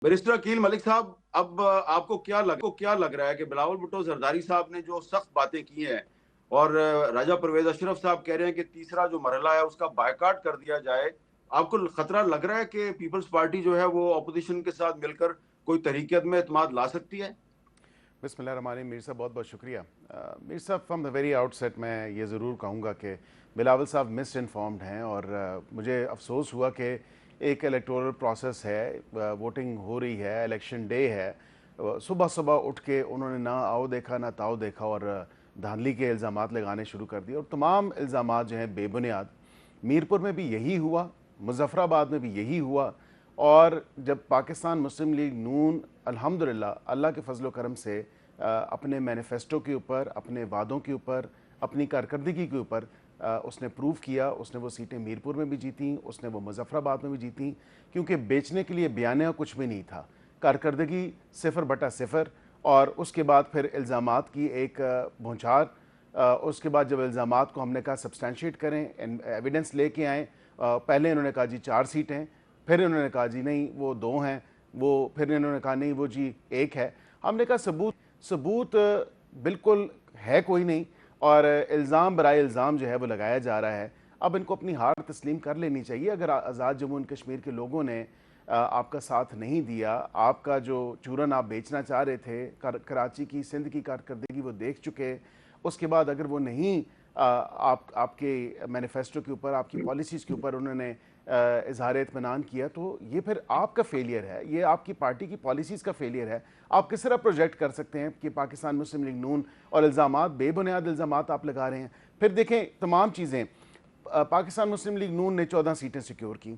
Barrister Aqeel Malik साहब, अब आपको क्या लग रहा है कि बिलावल भुट्टो जरदारी साहब ने जो सख्त बातें की हैं और राजा परवेज अशरफ साहब कह रहे हैं कि तीसरा जो मरहला है उसका बायकाट कर दिया जाए, आपको खतरा लग रहा है कि पीपल्स पार्टी जो है वो अपोजिशन के साथ मिलकर कोई तरीक़त में एतमाद ला सकती है? बिस्मिल्लाहिर्रहमानिर्रहीम। मीर साहब बहुत बहुत शुक्रिया। मीर साहब, फ्रॉम द वेरी आउटसेट मैं ये ज़रूर कहूँगा कि बिलावल साहब मिस इन्फॉर्म्ड हैं और मुझे अफसोस हुआ कि एक इलेक्टोरल प्रोसेस है, वोटिंग हो रही है, इलेक्शन डे है, सुबह सुबह उठ के उन्होंने ना आओ देखा ना ताओ देखा और धांधली के इल्ज़ामात लगाने शुरू कर दिए और तमाम इल्ज़ामात जो हैं बेबुनियाद। मीरपुर में भी यही हुआ, मुज़फ़्फ़राबाद में भी यही हुआ और जब पाकिस्तान मुस्लिम लीग नून अल्हम्दुलिल्लाह अल्लाह के फजल करम से अपने मैनिफेस्टो के ऊपर, अपने वादों के ऊपर, अपनी कारकर्दगी के ऊपर उसने प्रूव किया, उसने वो सीटें मीरपुर में भी जीती, उसने वो मुज़फ़्फ़राबाद में भी जीती, क्योंकि बेचने के लिए बयानिया कुछ भी नहीं था, कारकर्दगी 0/0। और उसके बाद फिर इल्ज़ामात की एक बौछार। उसके बाद जब इल्ज़ामात को हमने कहा सब्सटैंशिएट करें, एविडेंस लेके आएँ, पहले इन्होंने कहा जी 4 सीटें, फिर इन्होंने कहा जी नहीं वो 2 हैं, वो फिर इन्होंने कहा नहीं वो जी 1 है। हमने कहा सबूत बिल्कुल है कोई नहीं और इल्ज़ाम बराए इल्ज़ाम जो है वो लगाया जा रहा है। अब इनको अपनी हार तस्लीम कर लेनी चाहिए। अगर आज़ाद जम्मू एंड कश्मीर के लोगों ने आपका साथ नहीं दिया, आपका जो चूरन आप बेचना चाह रहे थे, कराची की सिंध की कारकर्दगी वो देख चुके, उसके बाद अगर वो नहीं आपके मैनिफेस्टो के ऊपर, आपकी पॉलिसीज़ के ऊपर उन्होंने इजहार इत्मीनान किया, तो ये फिर आपका फेलियर है, ये आपकी पार्टी की पॉलिसीज़ का फेलियर है। आप किस तरह प्रोजेक्ट कर सकते हैं कि पाकिस्तान मुस्लिम लीग नून और इल्ज़ामात, बेबुनियाद इल्ज़ामात आप लगा रहे हैं। फिर देखें तमाम चीज़ें, पाकिस्तान मुस्लिम लीग नून ने 14 सीटें सिक्योर की।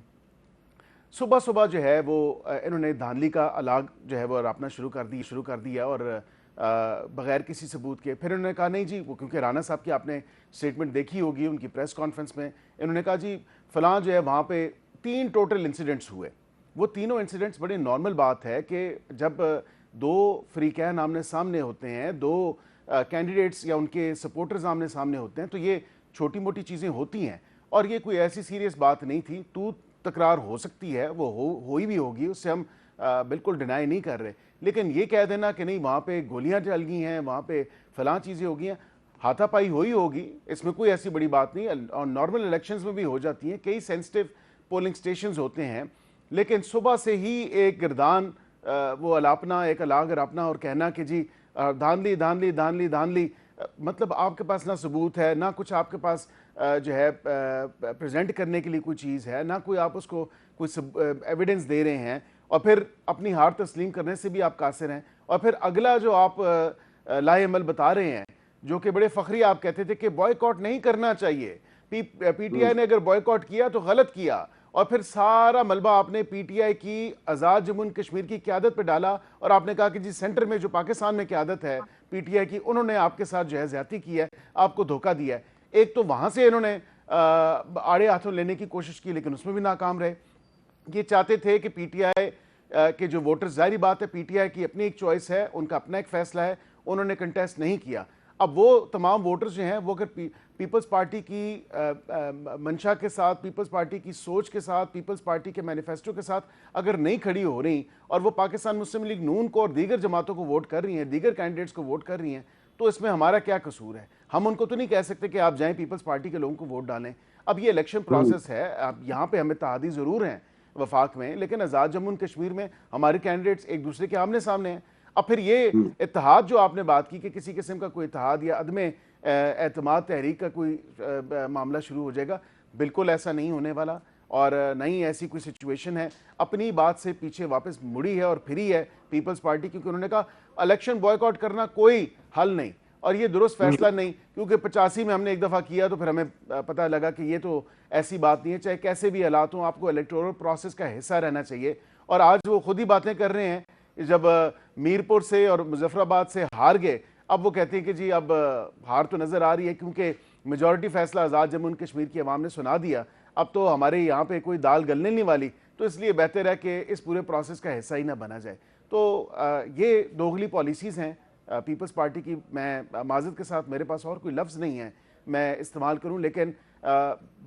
सुबह सुबह जो है वो इन्होंने धांधली का अलाग जो है वो अपना शुरू कर दिया और बग़ैर किसी सबूत के। फिर इन्होंने कहा नहीं जी, वो क्योंकि राना साहब की आपने स्टेटमेंट देखी होगी उनकी प्रेस कॉन्फ्रेंस में, इन्होंने कहा जी फ़लाँ जो है वहाँ पे 3 टोटल इंसिडेंट्स हुए। वो तीनों इंसिडेंट्स बड़ी नॉर्मल बात है कि जब 2 फ़रीक़ैन आमने सामने होते हैं, 2 कैंडिडेट्स या उनके सपोर्टर्स आमने सामने होते हैं, तो ये छोटी मोटी चीज़ें होती हैं और ये कोई ऐसी सीरियस बात नहीं थी। तू तकरार हो सकती है, वो हुई भी होगी, उससे हम बिल्कुल डिनाई नहीं कर रहे, लेकिन ये कह देना कि नहीं वहाँ पे गोलियां चल गई हैं, वहाँ पे फलां चीज़ें हो गई हैं, हाथापाई हुई होगी, इसमें कोई ऐसी बड़ी बात नहीं। और नॉर्मल इलेक्शंस में भी हो जाती हैं, कई सेंसिटिव पोलिंग स्टेशंस होते हैं, लेकिन सुबह से ही एक गिरदान वो अलापना, एक अलाग अलापना और कहना कि जी धांधली धांधली धांधली धांधली, मतलब आपके पास ना सबूत है, ना कुछ आपके पास जो है प्रेजेंट करने के लिए कोई चीज़ है, ना कोई आप उसको कोई एविडेंस दे रहे हैं, और फिर अपनी हार तस्लीम करने से भी आप कासिर हैं। और फिर अगला जो आप लाएअमल बता रहे हैं, जो कि बड़े फ़ख्री आप कहते थे कि बॉयकॉट नहीं करना चाहिए, पीटीआई ने अगर बॉयकॉट किया तो गलत किया, और फिर सारा मलबा आपने पीटीआई की आज़ाद जम्मू एंड कश्मीर की क़यादत पे डाला और आपने कहा कि जी सेंटर में जो पाकिस्तान में क़यादत है पीटीआई की, उन्होंने आपके साथ जो है ज़्यादती की है, आपको धोखा दिया है। एक तो वहाँ से इन्होंने आड़े हाथों लेने की कोशिश की, लेकिन उसमें भी नाकाम रहे। ये चाहते थे कि पीटीआई के जो वोटर्स, जाहिर बात है पीटीआई की अपनी एक चॉइस है, उनका अपना एक फैसला है, उन्होंने कंटेस्ट नहीं किया। अब वो तमाम वोटर्स जो हैं वो अगर पीपल्स पार्टी की मंशा के साथ, पीपल्स पार्टी की सोच के साथ, पीपल्स पार्टी के मैनिफेस्टो के साथ अगर नहीं खड़ी हो रही और वो पाकिस्तान मुस्लिम लीग नून को और दीगर जमातों को वोट कर रही हैं, दीगर कैंडिडेट्स को वोट कर रही हैं, तो इसमें हमारा क्या कसूर है? हम उनको तो नहीं कह सकते कि आप जाएं पीपल्स पार्टी के लोगों को वोट डालें। अब ये इलेक्शन प्रोसेस है, अब यहाँ पे हमें तहादी ज़रूर हैं वफाक में, लेकिन आज़ाद जम्मू एंड कश्मीर में हमारे कैंडिडेट्स एक दूसरे के आमने सामने हैं। अब फिर ये इत्तेहाद जो आपने बात की कि किसी किस्म का कोई इत्तेहाद या अदमे एतमाद तहरीक का कोई मामला शुरू हो जाएगा, बिल्कुल ऐसा नहीं होने वाला और नहीं ऐसी कोई सिचुएशन है। अपनी बात से पीछे वापस मुड़ी है और फिरी है पीपल्स पार्टी, क्योंकि उन्होंने कहा इलेक्शन बॉयकॉट करना कोई हल नहीं और ये दुरुस्त फैसला नहीं, क्योंकि 85 में हमने एक दफ़ा किया तो फिर हमें पता लगा कि ये तो ऐसी बात नहीं है। चाहे कैसे भी हालात हों, आपको इलेक्टोरल प्रोसेस का हिस्सा रहना चाहिए। और आज वो खुद ही बातें कर रहे हैं, जब मीरपुर से और मुजफ्फराबाद से हार गए, अब वो कहते हैं कि जी अब हार तो नज़र आ रही है क्योंकि मेजॉरिटी फैसला आज़ाद जम्मू एंड कश्मीर की आवाम ने सुना दिया, अब तो हमारे यहाँ पे कोई दाल गलने नहीं वाली, तो इसलिए बेहतर है कि इस पूरे प्रोसेस का हिस्सा ही ना बना जाए। तो ये दोगली पॉलिसीज़ हैं पीपल्स पार्टी की। मैं माज़रत के साथ, मेरे पास और कोई लफ्ज़ नहीं है मैं इस्तेमाल करूं, लेकिन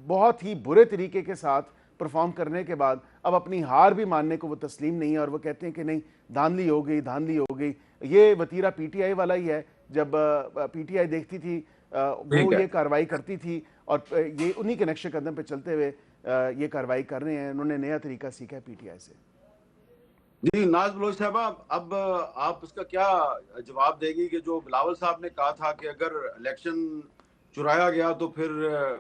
बहुत ही बुरे तरीके के साथ परफॉर्म करने के बाद अब अपनी हार भी मानने को वो तस्लीम नहीं है, और वो कहते हैं कि नहीं, धांधली हो गई, धांधली हो गई। ये वतीरा पीटीआई वाला ही है। जब पीटीआई देखती थी वो ठीक है ये कार्रवाई करती थी, और ये उन्हीं के नक्शे कदम पे चलते हुए ये कार्रवाई कर रहे हैं। उन्होंने नया तरीका सीखा है पीटीआई से। जी। नाज बलोच साहबा, अब आप उसका क्या जवाब देगी कि जो बिलावल साहब ने कहा था कि अगर इलेक्शन चुराया गया तो फिर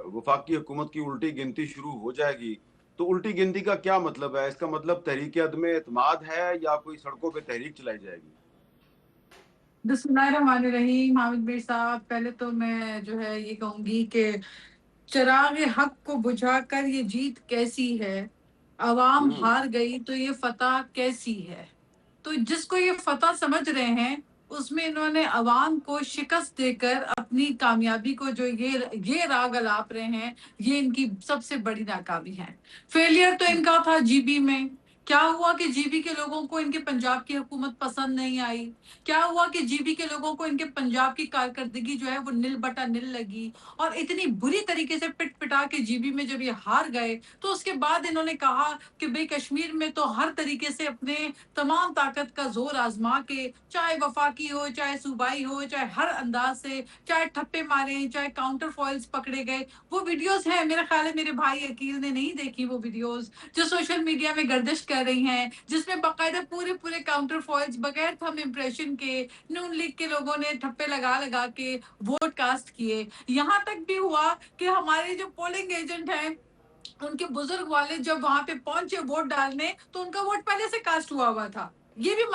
वफाकी हुकूमत की उल्टी गिनती शुरू हो जाएगी, तो उल्टी गिनती का क्या मतलब है? इसका मतलब तहरीक अदम एतमाद है या कोई सड़कों पे तहरीक चलाई जाएगी? बिस्मिल्लाहिर्रहमानिर्रहीम। हामिद मीर साहब, पहले तो मैं जो है ये कहूंगी कि चराग हक को बुझाकर ये जीत कैसी है, अवाम हम्म। हार गई तो ये फतह कैसी है। तो जिसको ये फतह समझ रहे हैं, उसमें इन्होंने अवाम को शिकस्त देकर अपनी कामयाबी को जो ये राग अलाप रहे हैं, ये इनकी सबसे बड़ी नाकामी है। फेलियर तो इनका था जीबी में। क्या हुआ कि जीबी के लोगों को इनके पंजाब की हुकूमत पसंद नहीं आई। क्या हुआ कि जीबी के लोगों को इनके पंजाब की कारकर्दगी जो है वो नील बटा नील लगी, और इतनी बुरी तरीके से पिट पिटा के जीबी में जब ये हार गए, तो उसके बाद इन्होंने कहा कि भाई कश्मीर में तो हर तरीके से अपने तमाम ताकत का जोर आजमा के, चाहे वफाकी हो, चाहे सूबाई हो, चाहे हर अंदाज से, चाहे ठप्पे मारे, चाहे काउंटर फॉइल्स पकड़े गए। वो वीडियोस हैं, मेरा ख्याल है मेरे भाई अकील ने नहीं देखी वो वीडियोस, जो सोशल मीडिया में गर्दिश कर रही हैं, जिसमें बाकायदा पूरे पूरे काउंटर फॉइल्स बगैर थंब इम्प्रेशन के नून लीग के लोगों ने ठप्पे लगा लगा के वोट कास्ट किए। यहाँ तक भी हुआ कि हमारे जो पोलिंग एजेंट हैं, उनके बुजुर्ग वाले जब वहां पे पहुंचे वोट डालने, तो उनका वोट पहले से कास्ट हुआ था। ये भी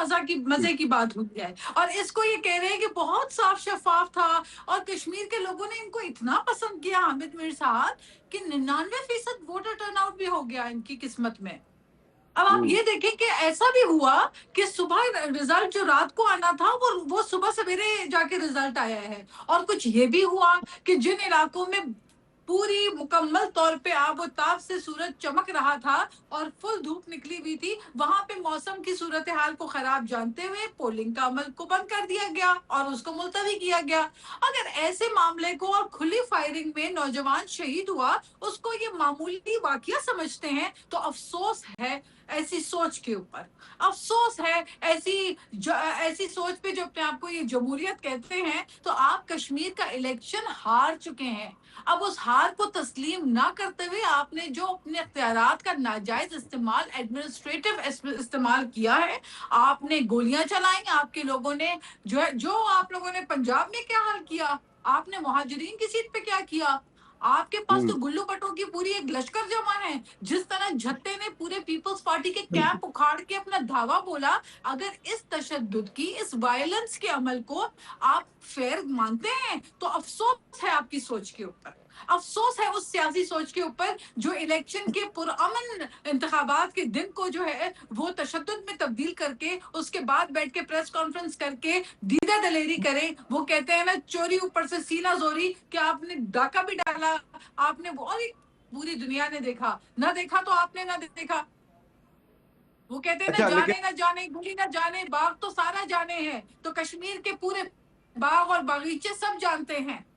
मजे की बात हुई है। और इसको ये कह रहे हैं कि बहुत साफ शफाफ था, और कश्मीर के लोगों ने इनको इतना पसंद किया हामिद मीर साहब कि 99% वोटर टर्नआउट भी हो गया इनकी किस्मत में। अब आप हम्म। ये देखें कि ऐसा भी हुआ कि सुबह रिजल्ट जो रात को आना था वो सुबह सवेरे जाके रिजल्ट आया है। और कुछ ये भी हुआ कि जिन इलाकों में पूरी मुकम्मल तौर पे आबोताब से सूरज चमक रहा था और फुल धूप निकली हुई थी, वहां पे मौसम की सूरत हाल को खराब जानते हुए पोलिंग का अमल को बंद कर दिया गया और उसको मुलतवी किया गया। अगर ऐसे मामले को और खुली फायरिंग में नौजवान शहीद हुआ उसको ये मामूली वाकया समझते हैं, तो अफसोस है ऐसी सोच के ऊपर। अफसोस है ऐसी सोच पे जो अपने आप को ये जमहूरियत कहते हैं। तो आप कश्मीर का इलेक्शन हार चुके हैं। अब उस हार को तस्लीम ना करते हुए आपने जो अपने इख्तियारात का नाजायज इस्तेमाल, एडमिनिस्ट्रेटिव इस्तेमाल किया है, आपने गोलियां चलाई। आपके लोगों ने जो आप लोगों ने पंजाब में क्या हाल किया, आपने मुहाजिरीन की सीट पे क्या किया। आपके पास तो गुल्लू बटों की पूरी एक लश्कर जमा है। जिस तरह झट्टे ने पूरे पीपल्स पार्टी के कैंप उखाड़ के अपना धावा बोला, अगर इस तशद्दुद की, इस वायलेंस के अमल को आप फेयर मानते हैं, तो अफसोस है आपकी सोच के ऊपर। अफसोस है उस सियासी सोच के ऊपर जो इलेक्शन के पुरअमन इंतखाबात के दिन को जो है वो तशद्दुद में तब्दील करके उसके बाद बैठ के प्रेस कॉन्फ्रेंस करके दीदा दलेरी करें। वो कहते हैं ना, चोरी ऊपर से सीना जोरी, कि आपने डाका भी डाला, आपने वो, और पूरी दुनिया ने देखा, ना देखा तो आपने ना देखा। वो कहते हैं ना, अच्छा, लेकिन जाने ना जाने गुली ना जाने, बाग तो सारा जाने हैं। तो कश्मीर के पूरे बाग और बागीचे सब जानते हैं